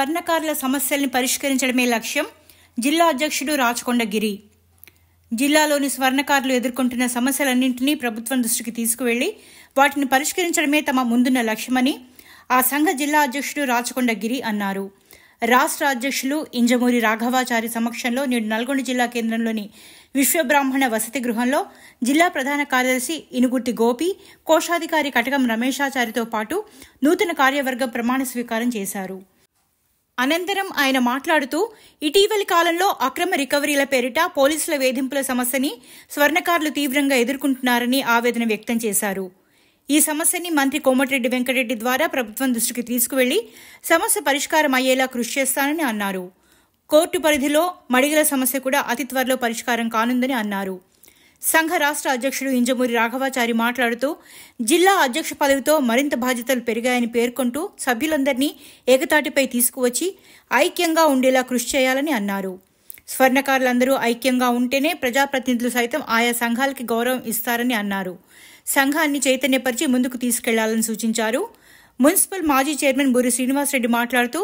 స్వర్ణకారుల సమస్యల్ని పరిష్కరించడమే లక్ష్యం. జిల్లా అధ్యక్షుడు రాచకొండ గిరి. జిల్లాలోని స్వర్ణకారులు ఎదుర్కొంటున్న సమస్యలన్నింటినీ ప్రభుత్వం దృష్టికి తీసుకువెళ్లి వాటిని పరిష్కరించడమే తమ ముందున్న లక్ష్యమని ఆ సంఘ జిల్లా అధ్యక్షుడు రాచకొండ గిరి అన్నారు. రాష్ట్ర అధ్యక్షులు ఇంజమూరి రాఘవాచారి సమక్షంలో నేడు నల్గొండ జిల్లా కేంద్రంలోని విశ్వబ్రాహ్మణ వసతి గృహంలో జిల్లా ప్రధాన కార్యదర్శి ఇనుగుర్తి గోపి, కోశాధికారి కటకం రమేశాచారితో పాటు నూతన కార్యవర్గం ప్రమాణ స్వీకారం చేశారు. అనంతరం ఆయన మాట్లాడుతూ ఇటీవలి కాలంలో అక్రమ రికవరీల పేరిట పోలీసుల వేధింపుల సమస్యని స్వర్ణకారులు తీవ్రంగా ఎదుర్కొంటున్నారని ఆవేదన వ్యక్తం చేశారు. ఈ సమస్యని మంత్రి కోమటిరెడ్డి వెంకటరెడ్డి ద్వారా ప్రభుత్వం దృష్టికి తీసుకువెళ్లి సమస్య పరిష్కారం అయ్యేలా కృషి చేస్తానని అన్నారు. కోర్టు పరిధిలో మడిగల సమస్య కూడా అతి త్వరలో పరిష్కారం కానుందని అన్నారు. సంఘ రాష్ట్ర అధ్యక్షుడు ఇంజమూరి రాఘవాచారి మాట్లాడుతూ జిల్లా అధ్యక్ష పదవితో మరింత బాధ్యతలు పెరిగాయని పేర్కొంటూ సభ్యులందరినీ ఏకతాటిపై తీసుకువచ్చి ఐక్యంగా ఉండేలా కృషి చేయాలని అన్నారు. స్వర్ణకారులందరూ ఐక్యంగా ఉంటేనే ప్రజాప్రతినిధులు సైతం ఆయా సంఘాలకి గౌరవం ఇస్తారని అన్నారు. సంఘాన్ని చైతన్యపరిచి ముందుకు తీసుకెళ్లాలని సూచించారు. మున్సిపల్ మాజీ చైర్మన్ బూరి శ్రీనివాసరెడ్డి మాట్లాడుతూ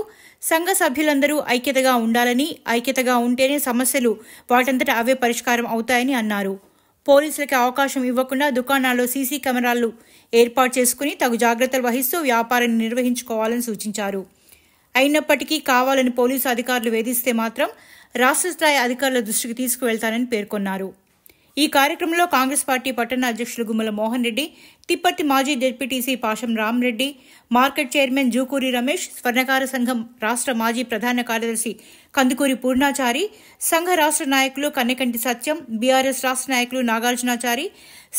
సంఘ సభ్యులందరూ ఐక్యతగా ఉండాలని, ఐక్యతగా ఉంటేనే సమస్యలు వాటంతట అవే పరిష్కారం అవుతాయని అన్నారు. పోలీసులకి అవకాశం ఇవ్వకుండా దుకాణాల్లో సీసీ కెమెరాలు ఏర్పాటు చేసుకుని తగు జాగ్రత్తలు వహిస్తూ వ్యాపారాన్ని నిర్వహించుకోవాలని సూచించారు. అయినప్పటికీ కావాలని పోలీసు అధికారులు వేధిస్తే మాత్రం రాష్ట్ర స్థాయి అధికారుల దృష్టికి తీసుకువెళ్తానని పేర్కొన్నారు. ఈ కార్యక్రమంలో కాంగ్రెస్ పార్టీ పట్టణ అధ్యక్షులు గుమ్మల మోహన్ రెడ్డి, తిప్పర్తి మాజీ ZPTC Pasham Ramareddy, market chairman Jukuri Ramesh, స్వర్ణకార సంఘం రాష్ట్ర మాజీ ప్రధాన కార్యదర్శి కందుకూరి పూర్ణాచారి, సంఘ రాష్ట్ర నాయకులు కన్నెకంటి సత్యం, బీఆర్ఎస్ రాష్ట్ర నాయకులు నాగార్జునాచారి,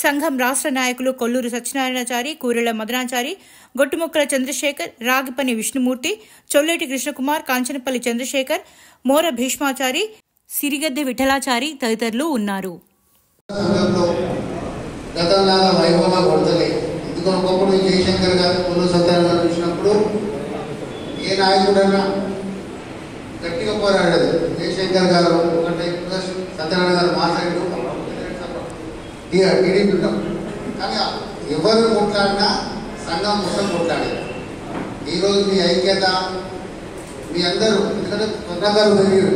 సంఘం రాష్ట్ర నాయకులు కొల్లూరు సత్యనారాయణచారి, కూరెళ్ల మదనాచారి, గొట్టుముక్కల చంద్రశేఖర్, రాగిపని విష్ణుమూర్తి, చొల్లేటి కృష్ణకుమార్, కాంచనపల్లి చంద్రశేఖర్, మోర భీష్మాచారి, సిరిగద్దె విఠలాచారి తదితరులు ఉన్నారు. గతంలాగా వైభవంగా కొడతలే. ఎందుకో ఒకప్పుడు జయశంకర్ గారు కొల్లు సత్యనారాయణ చూసినప్పుడు ఏ నాయకుడైనా గట్టిగా పోరాడేది. జయశంకర్ గారు ఒకటే, సత్యనారాయణ గారు మాట్లాడు టీడీపీ ఉంటాం. కానీ ఎవరు కొట్లాడినా సంఘం మొత్తం కొట్లాడేది. ఈరోజు మీ ఐక్యత, మీ అందరూ, ఎందుకంటే స్వర్ణకారు పెరిగారు,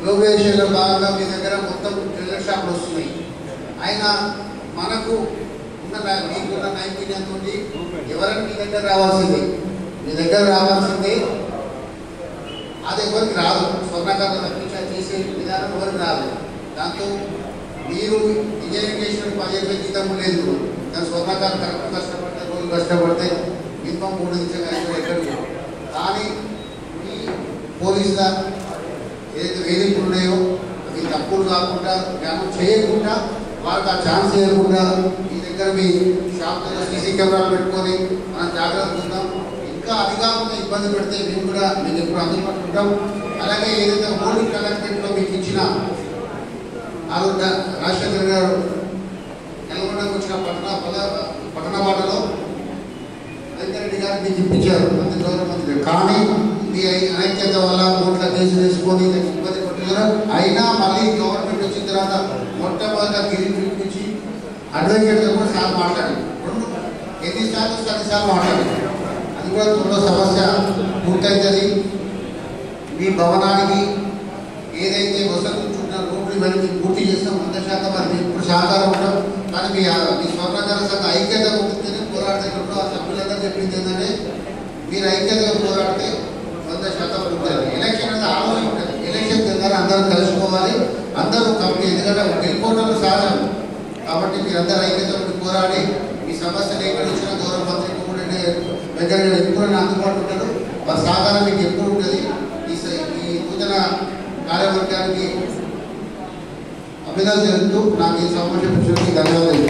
గ్లోబలైజేషన్లో భాగంగా మీ దగ్గర మొత్తం ట్రేడర్ షాపులు వస్తున్నాయి. అయినా మనకు మీకున్న నైపుణ్యంతో ఎవరైనా మీ దగ్గర రావాల్సింది, అది ఎవరికి రాదు. స్వర్ణకారులు రక్షణ చేసే విధానం ఎవరికి రాదు. దాంతో మీరు ఇంజనీరింగ్ చేసిన 15,000 జీతం లేదు, కానీ స్వర్ణకారులు కరెక్ట్ కష్టపడితే, రోజు కష్టపడితే మినిమం 3 నుంచి 5 ఎక్కడికి. కానీ మీ పోలీసుల ఏదైతే వేధింపులు ఉన్నాయో అవి తప్పులు కాకుండా, జ్ఞానం చేయకుండా, వాళ్ళకి ఆ ఛాన్స్ చేయకుండా మీ దగ్గర మీ షాప్లో సీసీ కెమెరాలు పెట్టుకొని మనం జాగ్రత్త ఉందాం. ఇంకా అది కాకుండా ఇబ్బంది పెడితే మేము ఎప్పుడు అందుబాటులో ఉంటాం. అలాగే ఏదైతే ఓల్డ్ కలెక్టరేట్లో మీకు ఇచ్చిన రాజశేఖర్ గారు నల్గొండకు వచ్చిన పట్టణవాడలో వెంకరెడ్డి గారు మీకు ఇప్పించారు మంత్రి, గౌరవమంత్రి. కానీ మీ అనైక్యత వల్ల కోట్ల కేసులు వేసుకొని ఇబ్బంది పడుతున్నారు. అయినా మళ్ళీ గవర్నమెంట్ వచ్చిన తర్వాత మొట్టమొదటిగా గిరి పిలిపించి అడ్వకేట్గా కూడా సార్ మాట్లాడి ఎన్నిసార్లు 10 సార్లు మాట్లాడి అది కూడా త్వరలో సమస్య పూర్తవుతుంది. మీ భవనానికి ఏదైతే వసతులు ఉంటున్న రోడ్లు ఇవన్నీ పూర్తి చేస్తాం 100% మరి మీకు ఇప్పుడు సహకారం ఉంటాం. కానీ మీ స్వర్ణకార సంఘ ఐక్యత ఉంటుందని పోరాడుతున్నప్పుడు ఆ సభ్యులందరూ చెప్పింది ఏంటంటే మీరు ఐక్యతగా పోరాడితే 100% ఉంటుంది. ఎలక్షన్ అనేది ఆలోచన ఉంటుంది. ఎలక్షన్ దగ్గర అందరూ కలుసుకోవాలి, అందరూ కంపెనీ, ఎందుకంటే గెలుపోవడం సహజం. కాబట్టి మీరందరూ ఐక్యత పోరాడి మీ సమస్యలు ఎక్కడ వచ్చినా గౌరవ మంత్రి వెంకటరెడ్డి ఎప్పుడు అందుబాటులో ఉంటారు. వారి సహకారం మీకు ఎప్పుడు ఉంటుంది. ఈ నూతన కార్యవర్గానికి అభినందనలు తెలుపుతూ నాకు ఈ సమావేశం ధన్యవాదాలు.